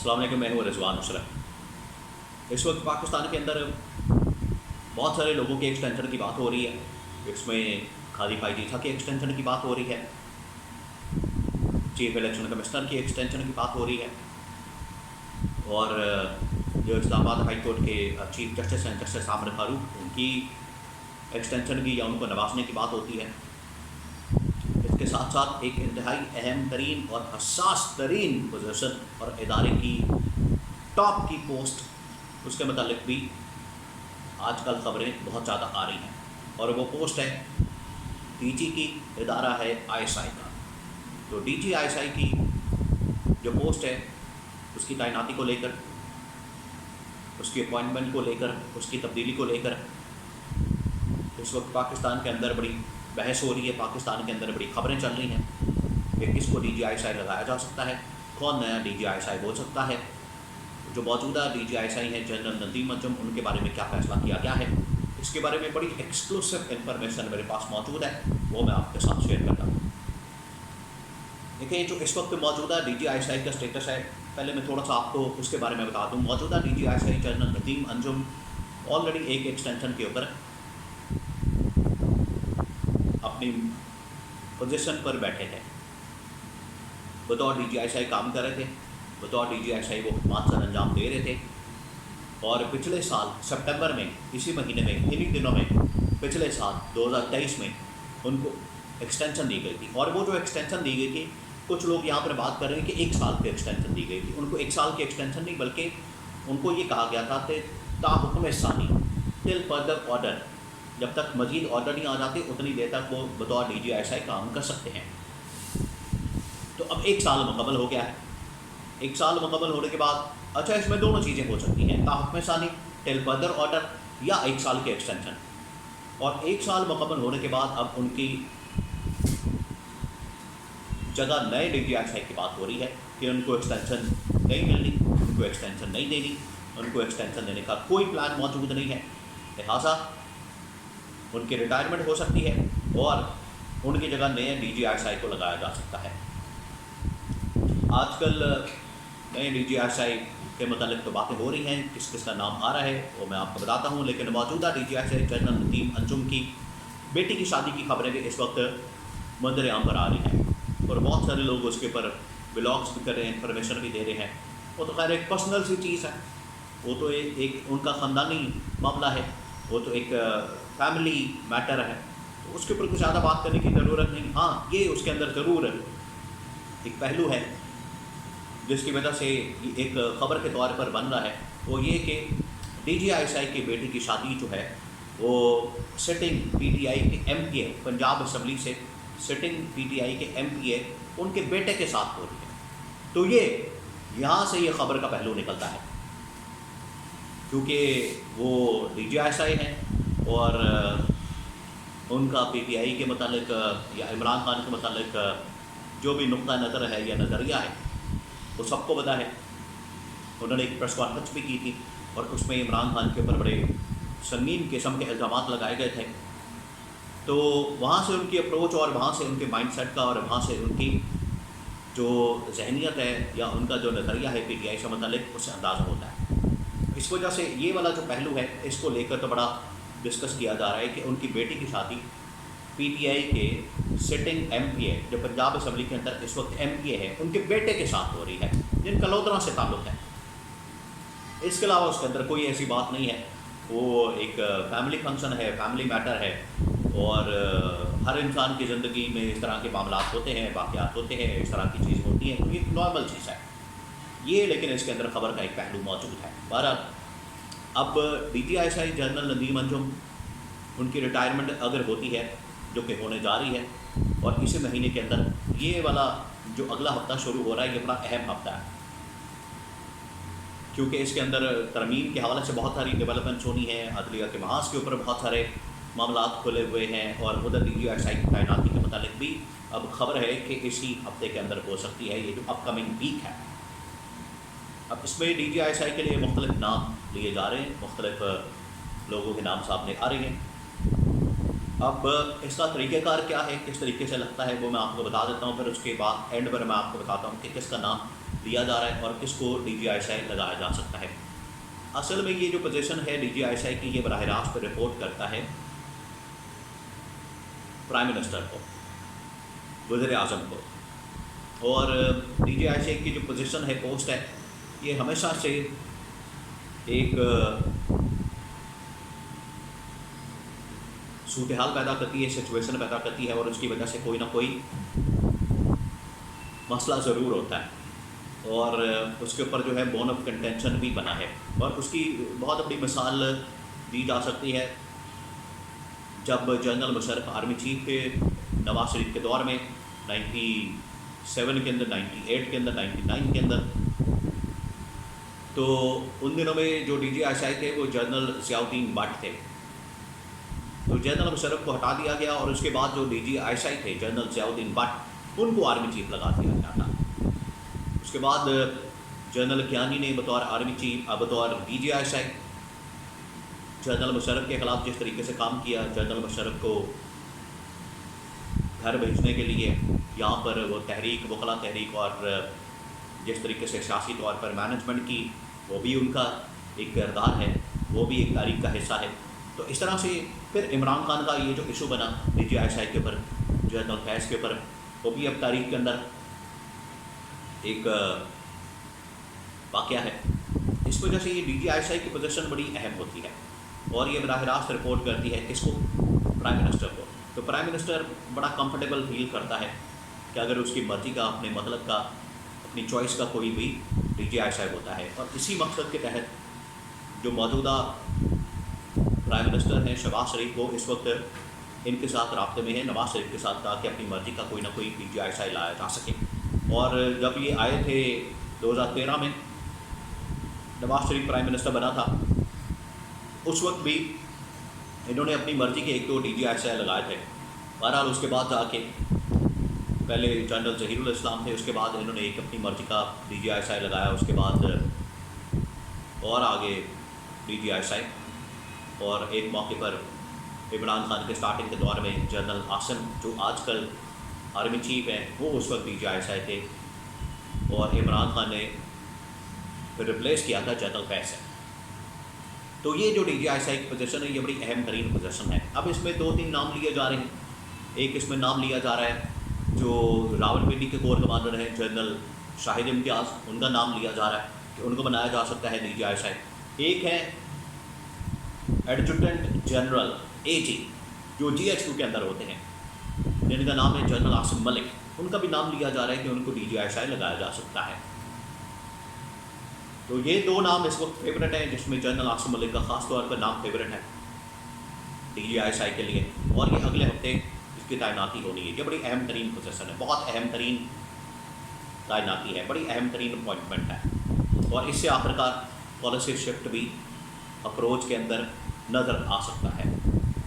अस्सलाम वालेकुम, मैं हूँ रिजवान अशरफ। इस वक्त पाकिस्तान के अंदर बहुत सारे लोगों के एक्सटेंशन की बात हो रही है। इसमें खादी पाई जीठा के एक्सटेंशन की बात हो रही है, चीफ इलेक्शन कमिश्नर की एक्सटेंशन की बात हो रही है, और जो इस्लामाबाद हाई कोर्ट के चीफ जस्टिस हैं जस्टिस आमिर फारूक, उनकी एक्सटेंशन की या उनको नवाजने की बात होती है। इसके साथ साथ एक इंतहाई अहम तरीन और हसास तरीन पोजीशन और इदारे की टॉप की पोस्ट, उसके मतलब भी आजकल खबरें बहुत ज़्यादा आ रही हैं, और वो पोस्ट है डीजी की, इदारा है आईएसआई का। तो डीजी आईएसआई की जो पोस्ट है उसकी तैनाती को लेकर, उसकी अपॉइंटमेंट को लेकर, उसकी तब्दीली को लेकर इस वक्त पाकिस्तान के अंदर बड़ी बहस हो रही है। पाकिस्तान के अंदर बड़ी खबरें चल रही हैं कि किसको डीजी आईएसआई लगाया जा सकता है, कौन नया डीजी आईएसआई हो सकता है। जो मौजूदा डीजी आईएसआई हैं जनरल नदीम अंजुम, उनके बारे में क्या फैसला किया गया है, इसके बारे में बड़ी एक्सक्लूसिव इंफॉर्मेशन मेरे पास मौजूद है, वो मैं आपके साथ शेयर करता हूँ। देखिए, जो इस वक्त मौजूदा डीजी आईएसआई का स्टेटस है, पहले मैं थोड़ा सा आपको उसके बारे में बता दूँ। मौजूदा DG ISI general Nadeem Anjum already एक एक्सटेंशन के ऊपर अपनी पोजीशन पर बैठे थे, बतौर डीजी आईएसआई काम कर रहे थे, बतौर डीजी आईएसआई वो खिदमत सर अंजाम दे रहे थे। और पिछले साल सितंबर में, इसी महीने में, इन्हीं दिनों में, पिछले साल 2023 में उनको एक्सटेंशन दी गई थी। और वो जो एक्सटेंशन दी गई थी, कुछ लोग यहाँ पर बात कर रहे हैं कि 1 साल की एक्सटेंशन दी गई थी। उनको 1 साल की एक्सटेंशन नहीं, बल्कि उनको ये कहा गया था कि ताहुक्म सानी, टिल फर्दर ऑर्डर, जब तक मजीद ऑर्डर नहीं आ जाते उतनी देर तक वो बतौर डीजी आईएसआई काम कर सकते हैं। तो अब 1 साल मुकम्मल हो गया है। 1 साल मुकम्मल होने के बाद, अच्छा, इसमें दोनों चीज़ें हो सकती हैं, ताहुक्म सानी, टिल फर्दर ऑर्डर, या 1 साल की एक्सटेंशन। और 1 साल मुकम्मल होने के बाद अब उनकी जगह नए डीजी आईएसआई की बात हो रही है कि उनको एक्सटेंशन नहीं मिलनी, उनको एक्सटेंशन नहीं देनी, उनको एक्सटेंशन देने का कोई प्लान मौजूद नहीं है। लिहाजा उनकी रिटायरमेंट हो सकती है और उनकी जगह नए डीजी आईएसआई को लगाया जा सकता है। आजकल नए डीजी आईएसआई के मतलब तो बातें हो रही हैं, किस किस का नाम आ रहा है वो मैं आपको बताता हूँ। लेकिन मौजूदा DG ISI general Nadeem Anjum की बेटी की शादी की खबरें भी इस वक्त मंजर आम पर आ रही हैं, और बहुत सारे लोग उसके ऊपर ब्लॉग्स भी कर रहे हैं, इन्फॉर्मेशन भी दे रहे हैं। वो तो खैर एक पर्सनल सी चीज़ है, वो तो एक उनका ख़ानदानी मामला है, वो तो एक फैमिली मैटर है, तो उसके ऊपर कुछ ज़्यादा बात करने की ज़रूरत नहीं। हाँ, ये उसके अंदर ज़रूर एक पहलू है जिसकी वजह से एक ख़बर के तौर पर बन रहा है, वो ये कि डीजी आईएसआई की बेटी की शादी जो है वो सिटिंग पीटीआई के एमपीए, पंजाब असम्बली से सिटिंग पीटीआई के एमपीए उनके बेटे के साथ हो रही है। तो ये यहाँ से ये ख़बर का पहलू निकलता है, क्योंकि वो डीजी आईएसआई हैं और उनका पीटीआई के मतलब या इमरान खान के मतलब जो भी नुक्ता नज़र है या नज़रिया है वो सबको पता है। उन्होंने एक प्रेस कॉन्फ्रेंस भी की थी और उसमें इमरान खान के ऊपर बड़े संगीन किस्म के इल्ज़ामात लगाए गए थे। तो वहाँ से उनकी अप्रोच और वहाँ से उनके माइंडसेट का और वहाँ से उनकी जो जहनीत है या उनका जो नज़रिया है पीटीआई से मतलब, उससे अंदाज़ा होता है। इस वजह से ये वाला जो पहलू है, इसको लेकर तो बड़ा डिस्कस किया जा रहा है कि उनकी बेटी की शादी पीटीआई के सिटिंग एमपीए, जो पंजाब असम्बली के अंदर इस वक्त एमपीए है, उनके बेटे के साथ हो रही है, जिनका लोधरा से ताल्लुक़ है। इसके अलावा उसके अंदर कोई ऐसी बात नहीं है। वो एक फैमिली फंक्शन है, फैमिली मैटर है, और हर इंसान की ज़िंदगी में इस तरह के मामला होते हैं, वाक़यात होते हैं, इस तरह की चीज़ होती हैं, तो ये नॉर्मल चीज़ है ये। लेकिन इसके अंदर ख़बर का एक पहलू मौजूद है। बहरहाल, अब DG ISI general Nadeem Anjum, उनकी रिटायरमेंट अगर होती है, जो कि होने जा रही है, और इसी महीने के अंदर ये वाला जो अगला हफ्ता शुरू हो रहा है, ये बड़ा अहम हफ्ता है, क्योंकि इसके अंदर तरमीम के हवाले से बहुत सारी डेवलपमेंट्स होनी है। अदलिया के महाज के ऊपर बहुत सारे मामला खुले हुए हैं, और उधर डीजी आईएसआई की तैनाती के मतलब भी अब खबर है कि इसी हफ्ते के अंदर हो सकती है, ये जो अपकमिंग वीक है। अब इसमें डीजी आईएसआई के लिए मुख्तलिफ नाम लिए जा रहे हैं, मुख्तलिफ लोगों के नाम सामने आ रहे हैं। अब इसका तरीक़ेकार क्या है, किस तरीके से लगता है, वो मैं आपको बता देता हूँ। फिर उसके बाद एंड पर मैं आपको बताता हूँ कि किसका नाम लिया जा रहा है और किसको DGISI लगाया जा सकता है। असल में ये जो पोजीशन है DGISI की, ये बराह रास्त रिपोर्ट करता है प्राइम मिनिस्टर को, वज़ीर आज़म को। और DGISI की जो पोजीशन है, पोस्ट है, ये हमेशा से एक सूरत हाल पैदा करती है, सिचुएशन पैदा करती है, और उसकी वजह से कोई ना कोई मसला ज़रूर होता है, और उसके ऊपर जो है बोन ऑफ कंटेंशन भी बना है। और उसकी बहुत बड़ी मिसाल दी जा सकती है जब जनरल मुशर्रफ आर्मी चीफ थे नवाज शरीफ के दौर में, 97 के अंदर, 98 के अंदर, 99 के अंदर। तो उन दिनों में जो DGISI थे वो जनरल ज़ियाउद्दीन भट्ट थे। तो जनरल मुशर्रफ को हटा दिया गया, और उसके बाद जो DGISI थे जनरल ज़ियाउद्दीन भट्ट, उनको आर्मी चीफ लगा दिया गया था। उसके बाद जनरल कियानी ने बतौर आर्मी चीफ, बतौर DGISI जनरल मुशर्रफ के ख़िलाफ़ जिस तरीके से काम किया, जनरल मुशर्रफ को घर भेजने के लिए यहाँ पर वो तहरीक, वकला तहरीक, और जिस तरीके से सियासी तौर पर मैनेजमेंट की, वो भी उनका एक किरदार है, वो भी एक तारीख का हिस्सा है। तो इस तरह से फिर इमरान खान का ये जो इशू बना DGISI के ऊपर, जनरल फैज़ के ऊपर, वो भी अब तारीख के अंदर एक वाक़या है। इस वजह से ये DGISI की पोजीशन बड़ी अहम होती है, और ये बराह रास्त रिपोर्ट करती है किसको, प्राइम मिनिस्टर को। तो प्राइम मिनिस्टर बड़ा कंफर्टेबल फील करता है कि अगर उसकी मर्ज़ी का, अपने मतलब का, अपनी चॉइस का कोई भी DGISI होता है। और इसी मकसद के तहत जो मौजूदा प्राइम मिनिस्टर हैं शहबाज शरीफ, वो इस वक्त इनके साथ राब्ते में है, नवाज शरीफ के साथ, ताकि अपनी मर्ज़ी का कोई ना कोई DGISI लाया जा सके। और जब ये आए थे 2013 में, नवाज शरीफ प्राइम मिनिस्टर बना था, उस वक्त भी इन्होंने अपनी मर्ज़ी के 1-2 DGISI लगाए थे। बहरहाल उसके बाद जाके पहले जनरल ज़हीरुल इस्लाम थे, उसके बाद इन्होंने एक अपनी मर्ज़ी का DGISI लगाया, उसके बाद और आगे DGISI। और एक मौके पर इमरान खान के स्टार्टिंग के दौर में जनरल आसिम, जो आजकल आर्मी चीफ हैं, वो उस वक्त DGISI थे, और इमरान खान ने फिर रिप्लेस किया था जनरल फैज़ से। तो ये जो DGISI की पोजीशन है, ये बड़ी अहम तरीन पोजीशन है। अब इसमें 2-3 नाम लिए जा रहे हैं। एक इसमें नाम लिया जा रहा है जो रावलपिंडी के कोर कमांडर हैं जनरल शाहिद इम्तियाज़, उनका नाम लिया जा रहा है कि उनको बनाया जा सकता है DGISI। एक है एडजुटेंट जनरल AG, जो GHQ के अंदर होते हैं, जिनका नाम है जनरल आसिम मलिक, उनका भी नाम लिया जा रहा है कि उनको DGISI लगाया जा सकता है। तो ये 2 नाम इस वक्त फेवरेट हैं, जिसमें जनरल आसिम मलिक का ख़ास तौर पर नाम फेवरेट है DGISI के लिए, और ये अगले हफ्ते इसकी तैनाती होनी है। ये बड़ी अहम तरीन पोजीशन है, बहुत अहम तरीन तैनाती है, बड़ी अहम तरीन अपॉइंटमेंट है, और इससे आखिरकार पॉलिसी शिफ्ट भी अप्रोच के अंदर नज़र आ सकता है।